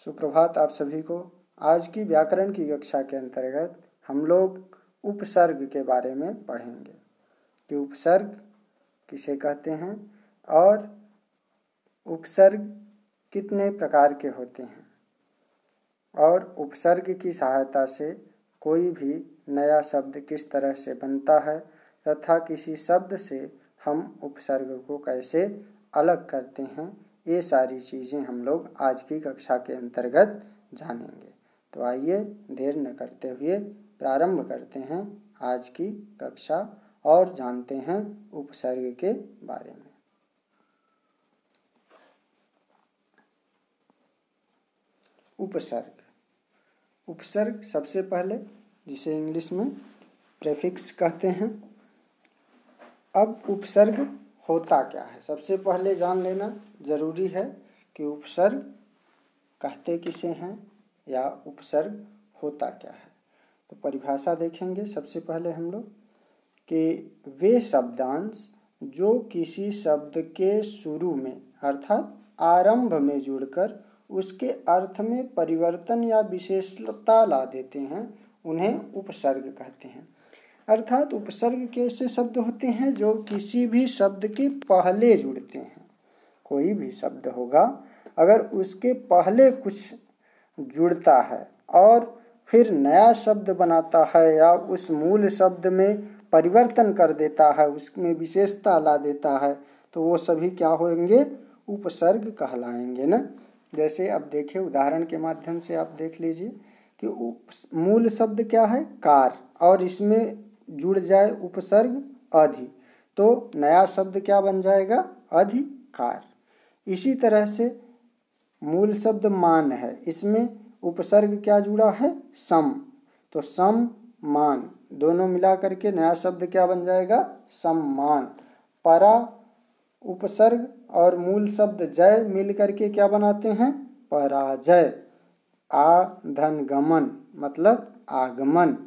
सुप्रभात आप सभी को। आज की व्याकरण की कक्षा के अंतर्गत हम लोग उपसर्ग के बारे में पढ़ेंगे कि उपसर्ग किसे कहते हैं और उपसर्ग कितने प्रकार के होते हैं और उपसर्ग की सहायता से कोई भी नया शब्द किस तरह से बनता है तथा किसी शब्द से हम उपसर्ग को कैसे अलग करते हैं, ये सारी चीज़ें हम लोग आज की कक्षा के अंतर्गत जानेंगे। तो आइए देर न करते हुए प्रारंभ करते हैं आज की कक्षा और जानते हैं उपसर्ग के बारे में। उपसर्ग उपसर्ग सबसे पहले जिसे इंग्लिश में प्रेफिक्स कहते हैं। अब उपसर्ग होता क्या है, सबसे पहले जान लेना जरूरी है कि उपसर्ग कहते किसे हैं या उपसर्ग होता क्या है। तो परिभाषा देखेंगे सबसे पहले हम लोग कि वे शब्दांश जो किसी शब्द के शुरू में अर्थात आरंभ में जुड़कर उसके अर्थ में परिवर्तन या विशेषता ला देते हैं, उन्हें उपसर्ग कहते हैं। अर्थात उपसर्ग के ऐसे शब्द होते हैं जो किसी भी शब्द के पहले जुड़ते हैं। कोई भी शब्द होगा, अगर उसके पहले कुछ जुड़ता है और फिर नया शब्द बनाता है या उस मूल शब्द में परिवर्तन कर देता है, उसमें विशेषता ला देता है, तो वो सभी क्या होंगे, उपसर्ग कहलाएंगे ना। जैसे अब देखिए उदाहरण के माध्यम से आप देख लीजिए कि मूल शब्द क्या है, कार, और इसमें जुड़ जाए उपसर्ग अधि, तो नया शब्द क्या बन जाएगा, अधिकार। इसी तरह से मूल शब्द मान है, इसमें उपसर्ग क्या जुड़ा है, सम, तो सम मान दोनों मिला करके नया शब्द क्या बन जाएगा, सम्मान। परा उपसर्ग और मूल शब्द जय मिल करके क्या बनाते हैं, पराजय। आ धन गमन मतलब आगमन।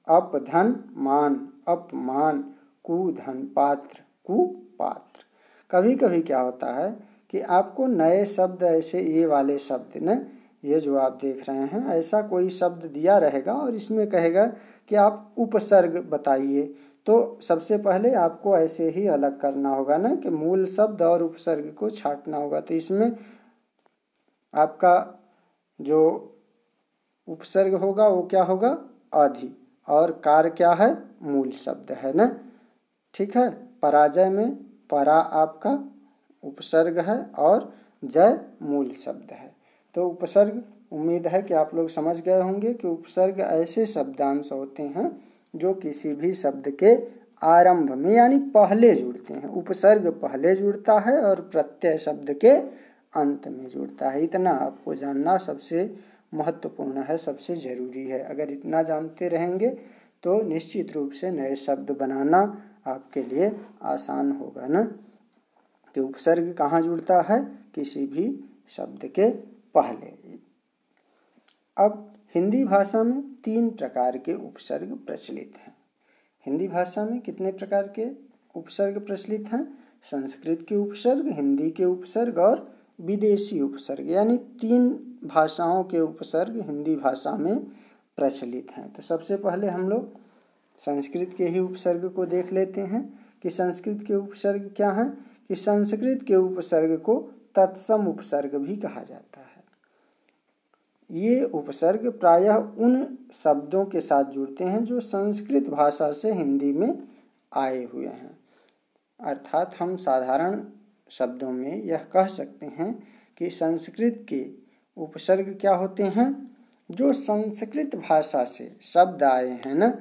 अप धन मान अपमान। कु धन पात्र कुपात्र। कभी कभी क्या होता है कि आपको नए शब्द ऐसे ये वाले शब्द न, ये जो आप देख रहे हैं, ऐसा कोई शब्द दिया रहेगा और इसमें कहेगा कि आप उपसर्ग बताइए, तो सबसे पहले आपको ऐसे ही अलग करना होगा ना कि मूल शब्द और उपसर्ग को छांटना होगा। तो इसमें आपका जो उपसर्ग होगा वो क्या होगा, अधि, और कार क्या है, मूल शब्द है ना, ठीक है। पराजय में परा आपका उपसर्ग है और जय मूल शब्द है। तो उपसर्ग, उम्मीद है कि आप लोग समझ गए होंगे कि उपसर्ग ऐसे शब्दांश होते हैं जो किसी भी शब्द के आरंभ में यानी पहले जुड़ते हैं। उपसर्ग पहले जुड़ता है और प्रत्यय शब्द के अंत में जुड़ता है। इतना आपको जानना सबसे महत्वपूर्ण है, सबसे जरूरी है। अगर इतना जानते रहेंगे तो निश्चित रूप से नए शब्द बनाना आपके लिए आसान होगा ना। कि उपसर्ग कहाँ जुड़ता है, किसी भी शब्द के पहले। अब हिंदी भाषा में 3 प्रकार के उपसर्ग प्रचलित हैं। हिंदी भाषा में कितने प्रकार के उपसर्ग प्रचलित हैं, संस्कृत के उपसर्ग, हिंदी के उपसर्ग और विदेशी उपसर्ग, यानी 3 भाषाओं के उपसर्ग हिंदी भाषा में प्रचलित हैं। तो सबसे पहले हम लोग संस्कृत के ही उपसर्ग को देख लेते हैं कि संस्कृत के उपसर्ग क्या हैं। कि संस्कृत के उपसर्ग को तत्सम उपसर्ग भी कहा जाता है। ये उपसर्ग प्रायः उन शब्दों के साथ जुड़ते हैं जो संस्कृत भाषा से हिंदी में आए हुए हैं। अर्थात हम साधारण शब्दों में यह कह सकते हैं कि संस्कृत के उपसर्ग क्या होते हैं, जो संस्कृत भाषा से शब्द आए हैं ना,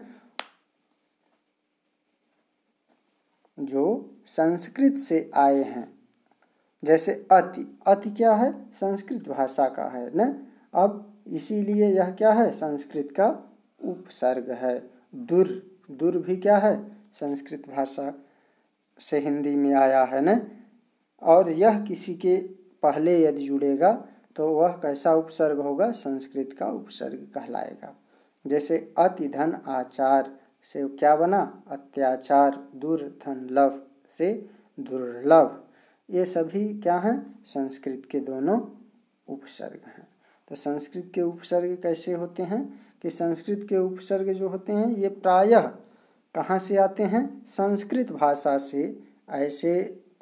जो संस्कृत से आए हैं। जैसे अति, अति क्या है, संस्कृत भाषा का है ना, अब इसीलिए यह क्या है, संस्कृत का उपसर्ग है। दुर, दुर भी क्या है, संस्कृत भाषा से हिंदी में आया है ना, और यह किसी के पहले यदि जुड़ेगा तो वह कैसा उपसर्ग होगा, संस्कृत का उपसर्ग कहलाएगा। जैसे अति धन आचार से क्या बना, अत्याचार। दुर धन लव से दुर्लभ। ये सभी क्या हैं, संस्कृत के दोनों उपसर्ग हैं। तो संस्कृत के उपसर्ग कैसे होते हैं कि संस्कृत के उपसर्ग जो होते हैं ये प्रायः कहाँ से आते हैं, संस्कृत भाषा से। ऐसे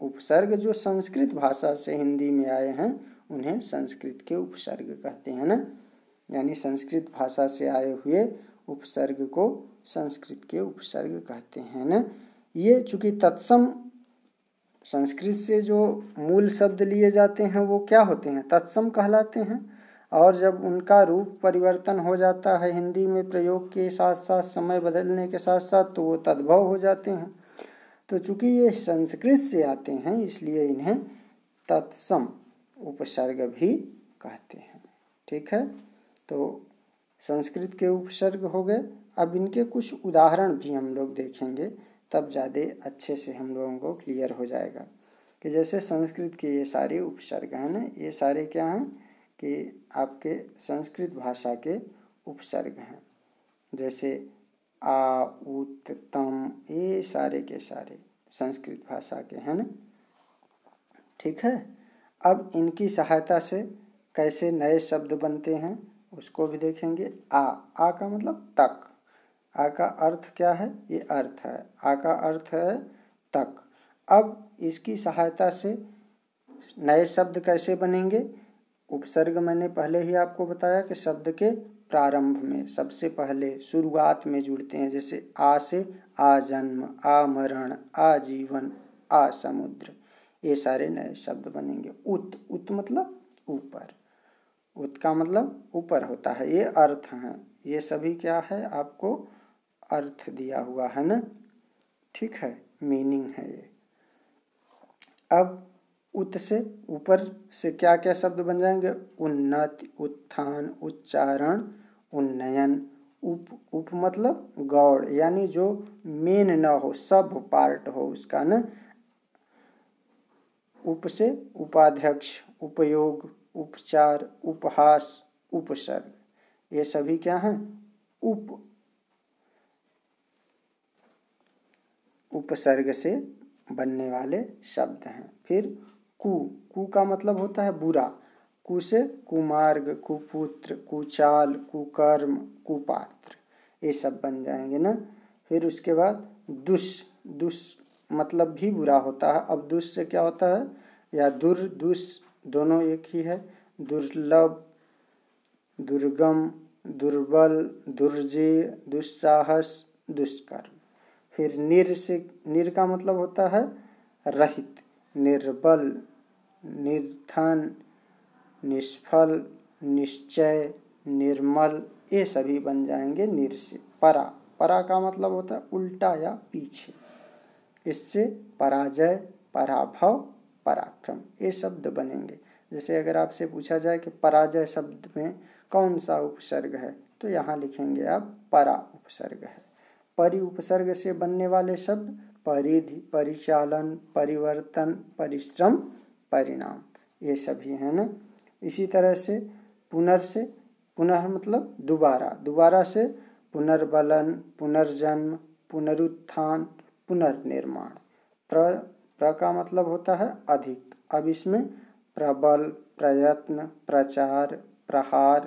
उपसर्ग जो संस्कृत भाषा से हिंदी में आए हैं उन्हें संस्कृत के उपसर्ग कहते हैं ना, यानी संस्कृत भाषा से आए हुए उपसर्ग को संस्कृत के उपसर्ग कहते हैं ना। ये चूंकि तत्सम संस्कृत से जो मूल शब्द लिए जाते हैं वो क्या होते हैं, तत्सम कहलाते हैं, और जब उनका रूप परिवर्तन हो जाता है हिंदी में प्रयोग के साथ साथ, समय बदलने के साथ साथ, तो वो तद्भव हो जाते हैं। तो चूंकि ये संस्कृत से आते हैं इसलिए इन्हें तत्सम उपसर्ग भी कहते हैं। ठीक है, तो संस्कृत के उपसर्ग हो गए। अब इनके कुछ उदाहरण भी हम लोग देखेंगे, तब ज़्यादा अच्छे से हम लोगों को क्लियर हो जाएगा कि जैसे संस्कृत के ये सारे उपसर्ग हैं ना, ये सारे क्या हैं कि आपके संस्कृत भाषा के उपसर्ग हैं। जैसे आ, उत, तम, ये सारे के सारे संस्कृत भाषा के हैं ना। ठीक है, अब इनकी सहायता से कैसे नए शब्द बनते हैं उसको भी देखेंगे। आ का मतलब तक, आ का अर्थ क्या है, ये अर्थ है, आ का अर्थ है तक। अब इसकी सहायता से नए शब्द कैसे बनेंगे, उपसर्ग मैंने पहले ही आपको बताया कि शब्द के प्रारंभ में सबसे पहले शुरुआत में जुड़ते हैं। जैसे आ से आ जन्म, आ मरण, आ जीवन, आ समुद्र, ये सारे नए शब्द बनेंगे। उत, उत मतलब ऊपर, उत का मतलब ऊपर होता है, ये अर्थ हैं, ये सभी क्या है आपको अर्थ दिया हुआ है ना। ठीक है, मीनिंग है ये। अब उत से ऊपर से क्या क्या शब्द बन जाएंगे, उन्नत, उत्थान, उच्चारण, उन्नयन। उप मतलब गौड़, यानी जो मेन न हो, सब पार्ट हो उसका ना। उप से उपाध्यक्ष, उपयोग, उपचार, उपहास, उपसर्ग, ये सभी क्या हैं उपसर्ग से बनने वाले शब्द हैं। फिर कु का मतलब होता है बुरा, कु से कुमार्ग, कुपुत्र, कुचाल, कुकर्म, कुपात्र, ये सब बन जाएंगे ना। फिर उसके बाद दुष मतलब भी बुरा होता है। अब दुष से क्या होता है, या दुष दोनों एक ही है। दुर्लभ, दुर्गम, दुर्बल, दुर्जेय, दुस्साहस, दुष्कर्म। फिर निर का मतलब होता है रहित, निर्बल, निर्धन, निष्फल, निश्चय, निर्मल, ये सभी बन जाएंगे निर से। परा का मतलब होता है उल्टा या पीछे, इससे पराजय, पराभव, पराक्रम, ये शब्द बनेंगे। जैसे अगर आपसे पूछा जाए कि पराजय शब्द में कौन सा उपसर्ग है, तो यहाँ लिखेंगे आप परा उपसर्ग है। परि उपसर्ग से बनने वाले शब्द परिधि, परिचालन, परिवर्तन, परिश्रम, परिणाम, ये सभी है ना। इसी तरह से पुनः मतलब दोबारा से पुनर्बलन, पुनर्जन्म, पुनरुत्थान, पुनर्निर्माण। प्र का मतलब होता है अधिक। अब इसमें प्रबल, प्रयत्न, प्रचार, प्रहार,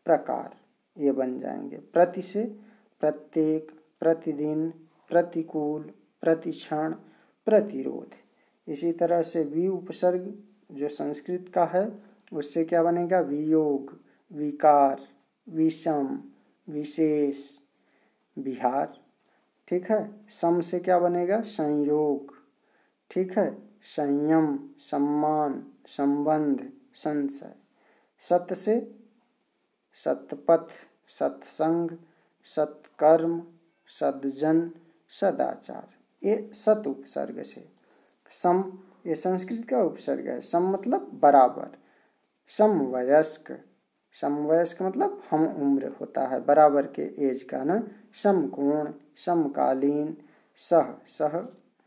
प्रकार, ये बन जाएंगे। प्रति से प्रत्येक, प्रतिदिन, प्रतिकूल, प्रतिक्षण, प्रतिरोध। इसी तरह से वि उपसर्ग जो संस्कृत का है उससे क्या बनेगा, वियोग, विकार, विषम, विशेष, विहार। ठीक है, सम से क्या बनेगा, संयोग। ठीक है, संयम, सम्मान, संबंध, संशय। सत से सतपथ, सत्संग, सत्कर्म, सद्जन, सदाचार, ये सत उपसर्ग से। सम, ये संस्कृत का उपसर्ग है। सम मतलब बराबर। समवयस्क, समवयस्क मतलब हम उम्र होता है, बराबर के एज का ना। समकोण, समकालीन, सह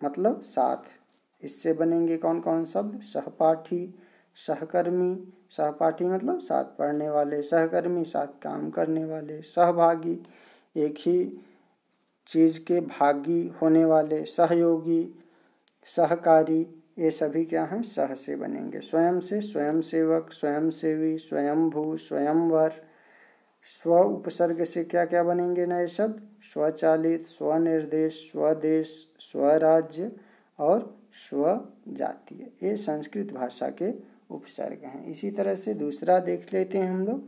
मतलब साथ। इससे बनेंगे कौन कौन शब्द, सहपाठी, सहकर्मी, सहपाठी मतलब साथ पढ़ने वाले, सहकर्मी साथ काम करने वाले, सहभागी एक ही चीज़ के भागी होने वाले, सहयोगी, सहकारी, ये सभी क्या हैं, सह से बनेंगे। स्वयं से स्वयंसेवक, स्वयंसेवी, स्वयंभू, स्वयंवर। स्व उपसर्ग से क्या क्या बनेंगे नए शब्द, स्वचालित, स्वनिर्देश, स्वदेश, स्वराज्य और स्वजातीय। ये संस्कृत भाषा के उपसर्ग हैं। इसी तरह से दूसरा देख लेते हैं हम लोग,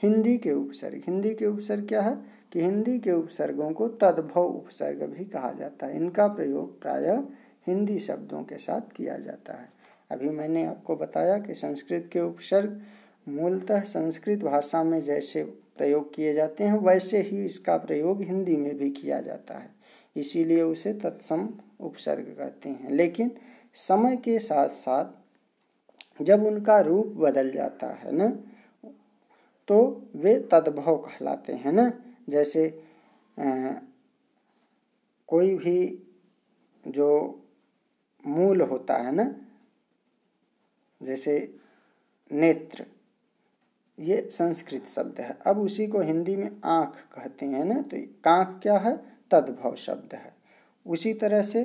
हिंदी के उपसर्ग। हिंदी के उपसर्ग क्या है कि हिंदी के उपसर्गों को तद्भव उपसर्ग भी कहा जाता है। इनका प्रयोग प्रायः हिंदी शब्दों के साथ किया जाता है। अभी मैंने आपको बताया कि संस्कृत के उपसर्ग मूलतः संस्कृत भाषा में जैसे प्रयोग किए जाते हैं वैसे ही इसका प्रयोग हिंदी में भी किया जाता है, इसीलिए उसे तत्सम उपसर्ग कहते हैं। लेकिन समय के साथ साथ जब उनका रूप बदल जाता है ना, तो वे तद्भव कहलाते हैं ना। जैसे कोई भी जो मूल होता है ना, जैसे नेत्र, ये संस्कृत शब्द है। अब उसी को हिंदी में आँख कहते हैं ना, तो कांख क्या है, तद्भव शब्द है। उसी तरह से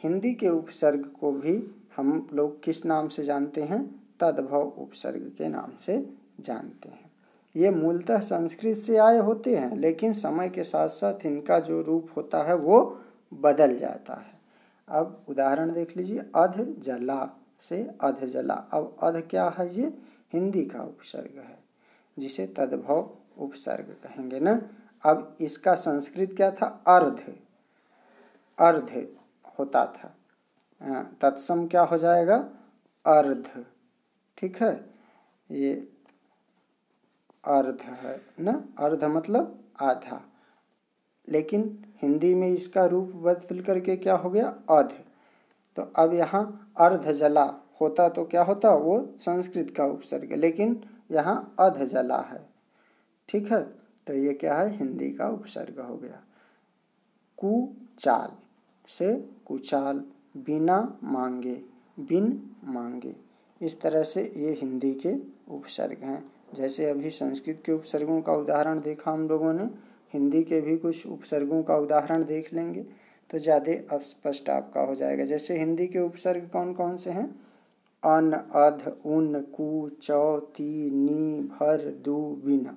हिंदी के उपसर्ग को भी हम लोग किस नाम से जानते हैं, तद्भव उपसर्ग के नाम से जानते हैं। ये मूलतः संस्कृत से आए होते हैं, लेकिन समय के साथ साथ इनका जो रूप होता है वो बदल जाता है। अब उदाहरण देख लीजिए, अध जला से अध जला। अब अध क्या है, ये हिंदी का उपसर्ग है जिसे तद्भव उपसर्ग कहेंगे ना। अब इसका संस्कृत क्या था, अर्ध, अर्ध होता था, तत्सम क्या हो जाएगा, अर्ध। ठीक है, ये अर्ध है ना, अर्ध मतलब आधा। लेकिन हिंदी में इसका रूप बदल करके क्या हो गया, अध। तो अब यहाँ अर्ध जला होता तो क्या होता, वो संस्कृत का उपसर्ग, लेकिन यहाँ अध जला है। ठीक है, तो ये क्या है, हिंदी का उपसर्ग हो गया। कुचाल से कुचाल, बिना मांगे, बिन मांगे। इस तरह से ये हिंदी के उपसर्ग हैं। जैसे अभी संस्कृत के उपसर्गों का उदाहरण देखा हम लोगों ने, हिंदी के भी कुछ उपसर्गों का उदाहरण देख लेंगे तो ज़्यादा स्पष्ट आपका हो जाएगा। जैसे हिंदी के उपसर्ग कौन कौन से हैं, अन, अध, उन, कु, चौ, ती, नी, भर, दु, बिना,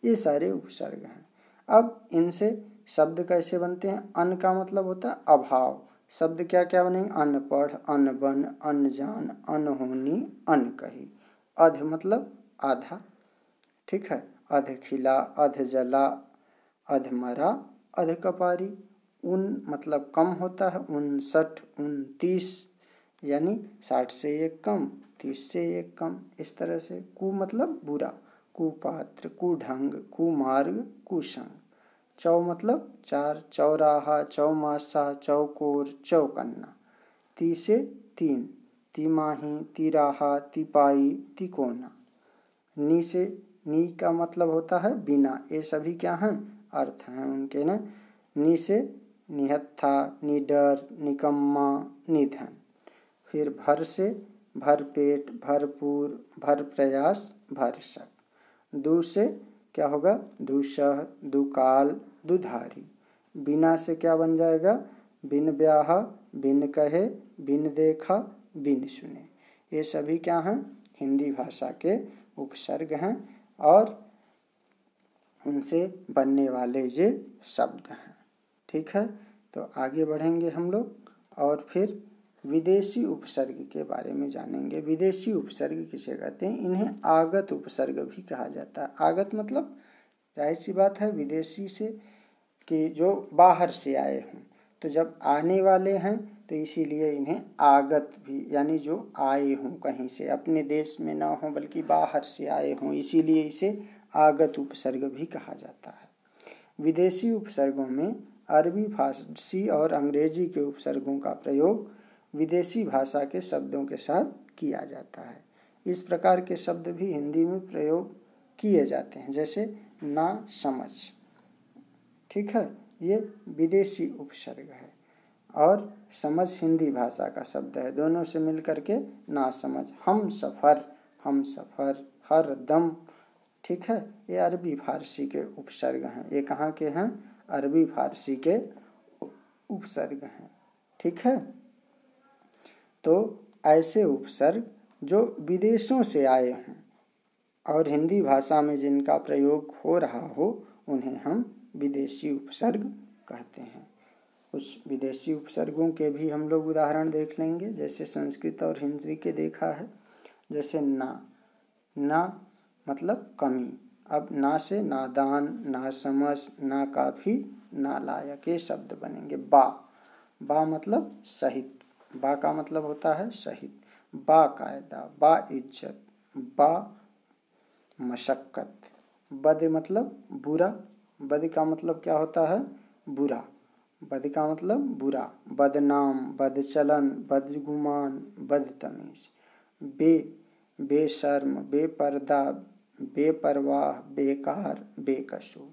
ये सारे उपसर्ग हैं। अब इनसे शब्द कैसे बनते हैं, अन का मतलब होता है अभाव। शब्द क्या क्या बनेंगे, अनपढ़, अनबन, अनजान, अनहोनी, अनकही। अध मतलब आधा। ठीक है, अध खिला, अध जला, अध मरा, अध कपारी। उन मतलब कम होता है, 59, 29, यानी 60 से एक कम, 30 से एक कम। इस तरह से कु मतलब बुरा, कुपात्र, कुढंग, कुमार्ग, कुसंग। चौ मतलब 4, चौराहा, चौमासा, चौकोर, चौकन्ना। ती से 3, तिमाही, तिराहा, तिपाई, तिकोना। नी से, नी का मतलब होता है बिना। ये सभी क्या हैं, अर्थ हैं उनके ना। नी से निहत्था, निडर, निकम्मा, निधन। फिर भर से भरपेट, भरपूर, भर प्रयास, भरसक। दु से क्या होगा, दुसह, दुकाल, दुधारी। बिना से क्या बन जाएगा, बिन ब्याह, बिन कहे, बिन देखा, बिन सुने। ये सभी क्या हैं, हिंदी भाषा के उपसर्ग हैं और उनसे बनने वाले ये शब्द हैं। ठीक है, तो आगे बढ़ेंगे हम लोग और फिर विदेशी उपसर्ग के बारे में जानेंगे। विदेशी उपसर्ग किसे कहते हैं, इन्हें आगत उपसर्ग भी कहा जाता है। आगत मतलब जाहिर सी बात है विदेशी से कि जो बाहर से आए हों, तो जब आने वाले हैं तो इसीलिए इन्हें आगत भी, यानी जो आए हों कहीं से, अपने देश में ना हों बल्कि बाहर से आए हों, इसीलिए इसे आगत उपसर्ग भी कहा जाता है। विदेशी उपसर्गों में अरबी, फारसी और अंग्रेजी के उपसर्गों का प्रयोग विदेशी भाषा के शब्दों के साथ किया जाता है। इस प्रकार के शब्द भी हिंदी में प्रयोग किए जाते हैं, जैसे ना समझ। ठीक है, ये विदेशी उपसर्ग है और समझ हिंदी भाषा का शब्द है। दोनों से मिल करके ना समझ। हम सफ़र, हम सफ़र, हर दम। ठीक है, ये अरबी फारसी के उपसर्ग हैं। ये कहाँ के हैं, अरबी फारसी के उपसर्ग हैं। ठीक है, तो ऐसे उपसर्ग जो विदेशों से आए हों और हिंदी भाषा में जिनका प्रयोग हो रहा हो उन्हें हम विदेशी उपसर्ग कहते हैं। कुछ विदेशी उपसर्गों के भी हम लोग उदाहरण देख लेंगे, जैसे संस्कृत और हिंदी के देखा है। जैसे ना, ना मतलब कमी। अब ना से नादान, ना समझ, ना काफ़ी, ना लायक ये शब्द बनेंगे। बा, बा मतलब सहित, बा का मतलब होता है सहित। बाकायदा, बा इज्जत, बा मशक्कत। बद मतलब बुरा, बद का मतलब क्या होता है बुरा, बद का मतलब बुरा। बदनाम, बदचलन, बदगुमान, बदतमीज। बे, बेशर्म, बेपर्दा, बेपरवाह, बेकार, बेकसूर।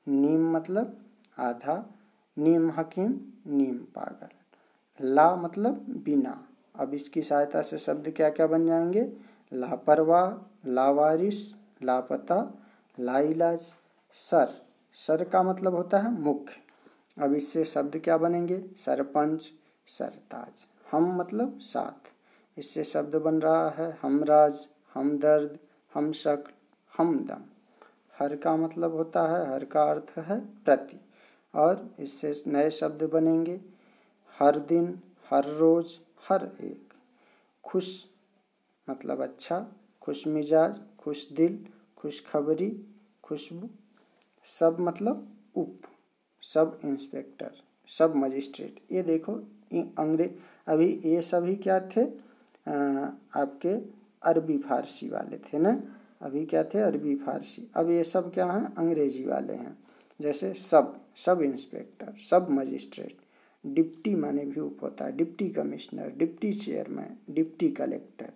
नीम मतलब आधा, नीम हकीम, नीम पागल। ला मतलब बिना। अब इसकी सहायता से शब्द क्या क्या बन जाएंगे? लापरवाह, लावारिस, लापता, लाइलाज। सर, सर का मतलब होता है मुख्य। अब इससे शब्द क्या बनेंगे? सरपंच, सरताज। हम मतलब साथ, इससे शब्द बन रहा है हमराज, हमदर्द, हमशक्ल, हमदम। हर का मतलब होता है, हर का अर्थ है प्रति, और इससे नए शब्द बनेंगे हर दिन, हर रोज, हर एक। खुश मतलब अच्छा, खुश मिजाज, खुश दिल, खुशखबरी, खुशबू। सब मतलब उप, सब इंस्पेक्टर, सब मजिस्ट्रेट। ये देखो अंग्रेज, अभी ये सभी क्या थे? आपके अरबी फारसी वाले थे ना, अभी क्या थे? अरबी फारसी। अब ये सब क्या हैं? अंग्रेजी वाले हैं। जैसे सब, सब इंस्पेक्टर, सब मजिस्ट्रेट। डिप्टी माने भी उप होता है, deputy commissioner, deputy chairman, deputy collector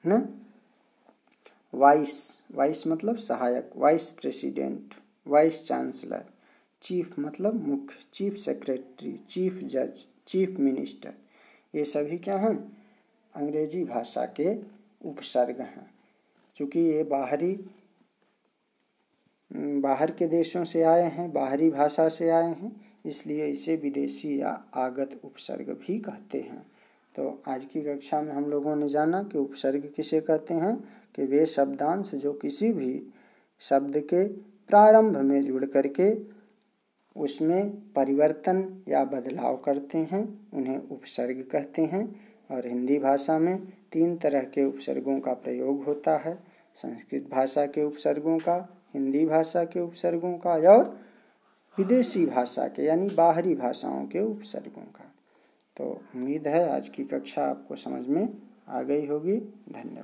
ना। वाइस, वाइस मतलब सहायक, vice president, vice chancellor. Chief मतलब मुख्य, चीफ सेक्रेटरी, चीफ जज, चीफ मिनिस्टर। ये सभी क्या हैं? अंग्रेजी भाषा के उपसर्ग हैं। चूँकि ये बाहर के देशों से आए हैं, बाहरी भाषा से आए हैं, इसलिए इसे विदेशी या आगत उपसर्ग भी कहते हैं। तो आज की कक्षा में हम लोगों ने जाना कि उपसर्ग किसे कहते हैं, कि वे शब्दांश जो किसी भी शब्द के प्रारंभ में जुड़ करके उसमें परिवर्तन या बदलाव करते हैं उन्हें उपसर्ग कहते हैं। और हिंदी भाषा में 3 तरह के उपसर्गों का प्रयोग होता है, संस्कृत भाषा के उपसर्गों का, हिंदी भाषा के उपसर्गों का, और विदेशी भाषा के यानी बाहरी भाषाओं के उपसर्गों का। तो उम्मीद है आज की कक्षा आपको समझ में आ गई होगी। धन्यवाद।